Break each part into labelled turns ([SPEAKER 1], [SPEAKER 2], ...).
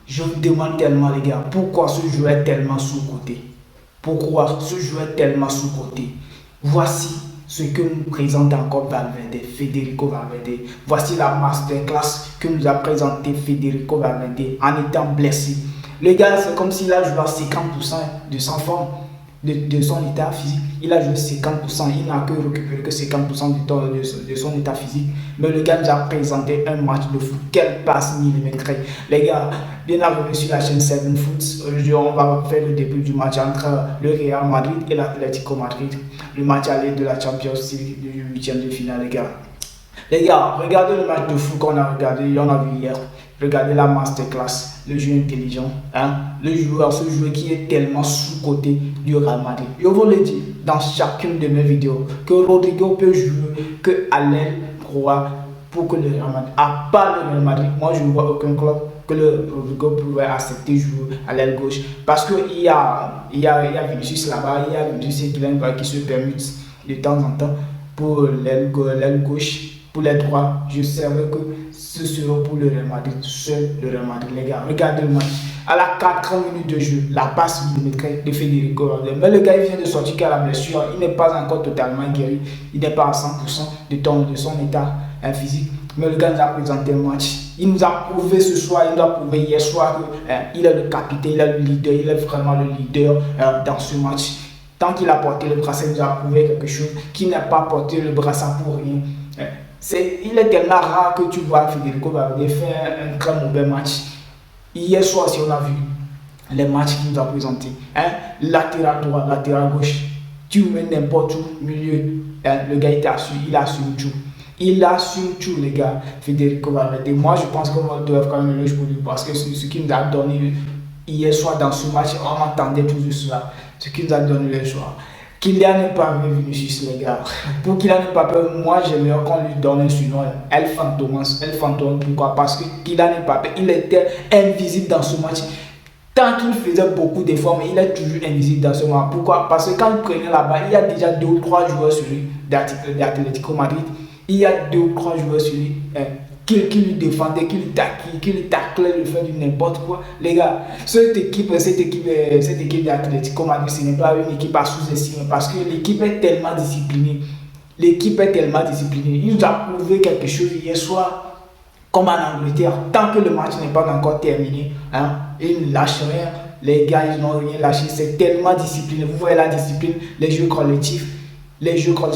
[SPEAKER 1] Je vous demande tellement, les gars, pourquoi ce joueur est tellement sous-coté? Pourquoi ce joueur est tellement sous-coté? Voici ce que nous présente encore Valverde, Federico Valverde. Voici la masterclass que nous a présenté Federico Valverde en étant blessé. Le gars, c'est comme s'il a joué à 50% de son forme, de son état physique. Il a joué 50%, il n'a que récupéré que 50% de son état physique. Mais le gars nous a présenté un match de foot. Quelle passe millimétrée. Les gars, bienvenue sur la chaîne 7 Foot. Aujourd'hui, on va faire le début du match entre le Real Madrid et l'Atlético Madrid. Le match aller de la Champions League du 8e de finale, les gars. Les gars, regardez le match de foot qu'on a regardé, on a vu hier. Regardez la masterclass, le jeu intelligent, hein? Ce joueur qui est tellement sous-coté du Real Madrid. Je vous le dis dans chacune de mes vidéos que Rodrigo peut jouer que à l'aile droite pour que le Real Madrid, à part le Real Madrid, moi je ne vois aucun club que le Rodrigo pouvait accepter jouer à l'aile gauche. Parce qu'il y a Vinicius là-bas, il y a Vinicius qui se permettent de temps en temps pour l'aile gauche. Pour les droits, je savais que ce sera pour le Real Madrid, seul le Real Madrid, les gars. Regardez le match. À la 4 minutes de jeu, la passe millimétrée de Federico Valverde. Mais le gars, il vient de sortir qu'à la blessure. Il n'est pas encore totalement guéri. Il n'est pas à 100% de son état physique. Mais le gars nous a présenté un match. Il nous a prouvé ce soir, il nous a prouvé hier soir qu'il est le capitaine, il est le leader, il est vraiment le leader dans ce match. Tant qu'il a porté le brassard, il nous a prouvé quelque chose. Qu'il n'a pas porté le brassard pour rien. Il est tellement rare que tu vois Federico Valverde faire un très mauvais match. Hier soir, si on a vu les matchs qu'il nous a présentés, latéral droit, latéral gauche, tu mets n'importe où, milieu, le gars il assume tout. Il assume tout, les gars, Federico Valverde. Moi, je pense qu'on doit quand même le jouer pour lui parce que ce qu'il nous a donné hier soir dans ce match, on entendait toujours cela. Ce qu'il nous a donné le soir. Kylian Mbappé, Vinicius, les gars. Pour Kylian Mbappé, moi j'aimerais qu'on lui donne un surnom, El Fantomas. El Fantôme, pourquoi? Parce que Kylian Mbappé, il était invisible dans ce match. Tant qu'il faisait beaucoup d'efforts, mais il est toujours invisible dans ce match. Pourquoi? Parce que quand il prenait la balle, il y a déjà 2 ou 3 joueurs sur lui d'Atlético Madrid. Il y a 2 ou 3 joueurs sur lui qui lui défendait, qui lui taclait, le fait du n'importe quoi. Les gars, cette équipe d'Atlético Madrid, ce n'est pas une équipe à sous-estimer parce que l'équipe est tellement disciplinée. L'équipe est tellement disciplinée. Il nous a prouvé quelque chose hier soir, comme en Angleterre. Tant que le match n'est pas encore terminé, ils ne lâchent rien. Les gars, ils n'ont rien lâché. C'est tellement discipliné. Vous voyez la discipline, les jeux collectifs.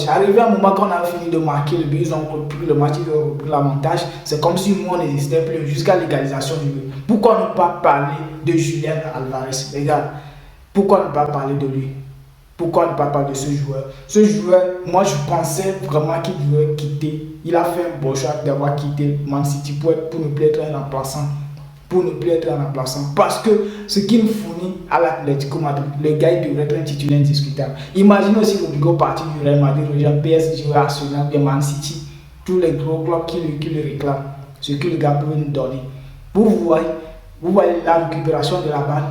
[SPEAKER 1] Arrivé à un moment qu'on a fini de marquer le but, ils ont repris le match, ils ont repris l'avantage. C'est comme si nous on n'existait plus jusqu'à l'égalisation du but. Pourquoi ne pas parler de Julian Alvarez, les gars? Pourquoi ne pas parler de lui? Pourquoi ne pas parler de ce joueur? Ce joueur, moi je pensais vraiment qu'il devait quitter. Il a fait un bon choix d'avoir quitté Man City pour ne plus être un remplaçant. Parce que ce qu'il fournit à l'Atlético Madrid, le gars il devrait être un titulaire indiscutable. Imagine aussi Rodrigo parti du Real Madrid, rejoint PSG, Arsenal, bien Man City, tous les gros clubs qui le réclament, ce que le gars peut nous donner. Vous voyez la récupération de la balle,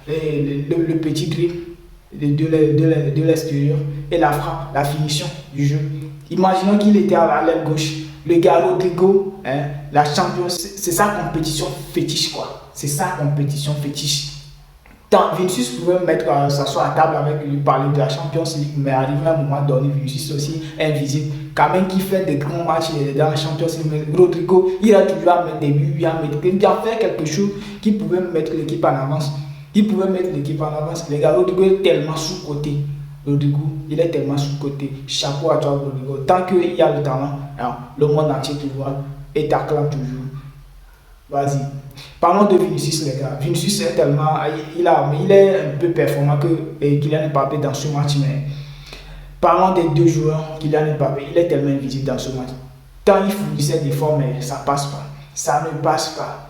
[SPEAKER 1] le petit dribble de l'extérieur et la frappe, la finition du jeu. Imaginons qu'il était à l'aile gauche. Le gars Rodrigo, la Champions, c'est sa compétition fétiche, quoi. C'est sa compétition fétiche. Tant Vinicius pouvait s'asseoir à table avec lui, parler de la Champions League, mais arrivé à un moment donné, Vinicius aussi invisible. Quand même qui fait des grands matchs dans la Champions League, mais Rodrigo, il a toujours à mettre des buts, il a fait quelque chose qui pouvait mettre l'équipe en avance. Les gars, Rodrigo est tellement sous-coté. Rodrigo, il est tellement sous-coté. Chapeau à toi, Rodrigo. Tant qu'il y a le talent, le monde entier te voit et t'acclame toujours. Vas-y. Parlons de Vinicius, les gars. Vinicius est tellement. Il est un peu performant que Kylian Mbappé dans ce match, mais parlons des 2 joueurs. Kylian Mbappé, il est tellement invisible dans ce match. Tant il fournissait des efforts, mais ça passe pas. Ça ne passe pas.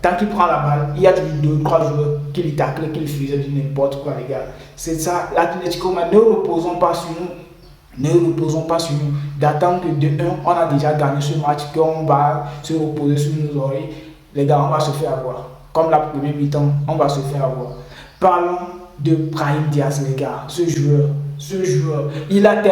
[SPEAKER 1] Tant qu'il prend la balle, il y a toujours 2 ou 3 joueurs qui lui taclent, qui lui faisaient du n'importe quoi, les gars. C'est ça, l'Atlético Madrid. Ne reposons pas sur nous. D'attendre que de 1, on a déjà gagné ce match, qu'on va se reposer sur nos oreilles. Les gars, on va se faire avoir. Comme la première mi-temps, on va se faire avoir. Parlons de Brahim Diaz, les gars. Ce joueur, il a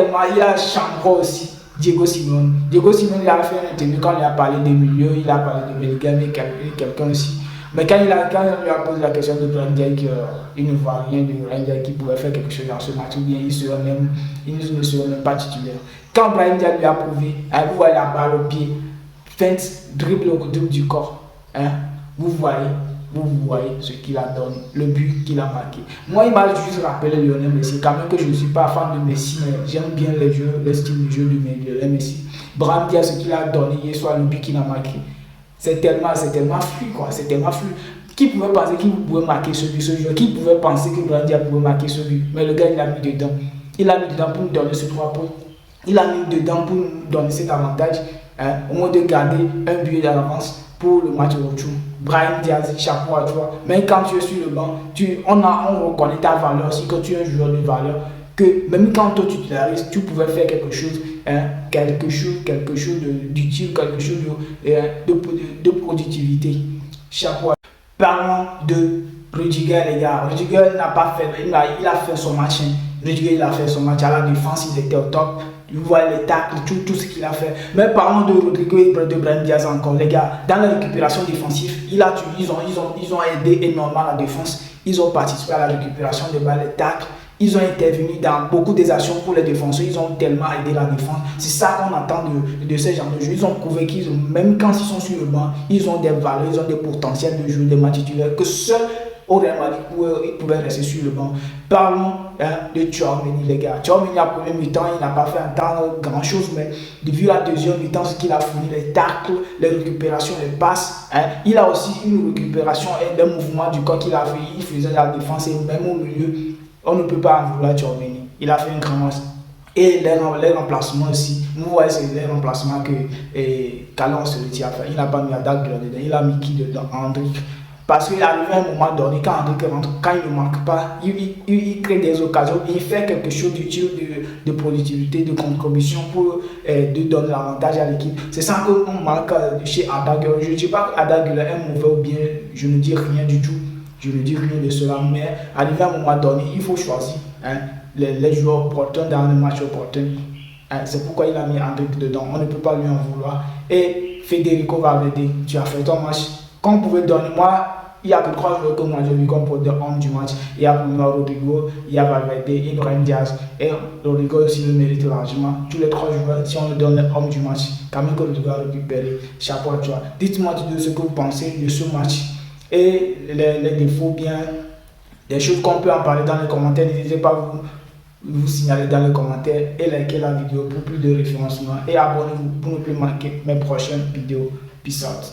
[SPEAKER 1] Chambre aussi. Diego Simeone. Diego Simeone, il a fait un interview quand il a parlé des milieux, il a parlé de Bellingham et quelqu'un aussi. Mais quand on lui a posé la question de Brahim Diaye qu'il ne voit rien de Brahim Diaye qui pouvait faire quelque chose dans ce match, ou bien il ne serait même pas titulaire. Quand Brahim Diaye lui a prouvé, vous voyez la balle au pied, feinte, dribble au dribble du corps, vous voyez ce qu'il a donné, le but qu'il a marqué. Moi, il m'a juste rappelé Lionel Messi, quand même que je ne suis pas fan de Messi, mais j'aime bien le style de jeu de Lionel Messi. Brahim Diaye, ce qu'il a donné hier soir, le but qu'il a marqué. C'est tellement flou, quoi. C'est tellement flou. Qui pouvait penser qu'il pouvait marquer ce but, ce joueur? Qui pouvait penser que Brahim Diaye pouvait marquer ce but? Mais le gars, il a mis dedans. Il a mis dedans pour nous donner ce 3 points. Il a mis dedans pour nous donner cet avantage, au moins de garder un but d'avance pour le match retour. Brahim Diaz, chapeau à toi. Mais quand tu es sur le banc, on reconnaît ta valeur aussi, que tu es un joueur de valeur. Que même quand toi tu titularises, tu pouvais faire quelque chose, quelque chose d'utile, quelque chose de productivité. Chapeau. Parlons de Rudiger, les gars. Rudiger n'a pas fait, il a fait son match. Rudiger, il a fait son match à la défense, il était au top. Vous voyez les tacles, tout ce qu'il a fait. Mais parlons de Rodrigo et de Brahim Diaz encore, les gars. Dans la récupération défensive, ils ont aidé énormément la défense. Ils ont participé à la récupération de balles, les tacles. Ils ont intervenu dans beaucoup des actions pour les défenseurs. Ils ont tellement aidé la défense. C'est ça qu'on entend de ces genres de jeux. Ils ont prouvé même quand ils sont sur le banc, ils ont des valeurs, ils ont des potentiels de jouer, des matchs titulaires que seuls au Real Madrid ils pouvaient rester sur le banc. Parlons de Tchouaméni, les gars. Tchouaméni, à premier mi-temps, il n'a pas fait un temps grand-chose, mais vu la deuxième mi-temps, ce qu'il a fourni, les tacles, les récupérations, les passes, il a aussi une récupération et des mouvements du corps qu'il a fait. Il faisait la défense et même au milieu. On ne peut pas en vouloir Tchouaméni. Il a fait un grand match. Et les remplacements aussi. Vous voyez, c'est les remplacements que Kalon se retire à faire. Il n'a pas mis Adagula dedans. Il a mis qui dedans? Hendrick. Parce qu'il arrive à un moment donné, quand Hendrick rentre, quand il ne marque pas, il crée des occasions. Il fait quelque chose d'utile, de productivité, de contribution pour de donner l'avantage à l'équipe. C'est ça qu'on marque chez Adagula. Je ne dis pas qu'Adagula est mauvais ou bien, je ne dis rien du tout. Je ne dis rien de cela, mais arrivé à un moment donné, il faut choisir les joueurs opportuns dans le match opportun. C'est pourquoi il a mis Hendrick dedans. On ne peut pas lui en vouloir. Et Federico Valverde, tu as fait ton match. Quand vous pouvez donner, moi, il n'y a que 3 joueurs que moi j'ai vu comme pour dire homme du match. Il y a pour moi Rodrigo, il y a Valverde, il y a Brahim Diaz. Et Rodrigo aussi le mérite largement. Tous les 3 joueurs, si on le donne l'homme du match, quand même que Rodrigo a récupéré. Chapeau à toi. Dites-moi de ce que vous pensez de ce match. Et les défauts, bien, des choses qu'on peut en parler dans les commentaires. N'hésitez pas à vous signaler dans les commentaires et likez la vidéo pour plus de référencement. Et abonnez-vous pour ne plus manquer mes prochaines vidéos. Peace out.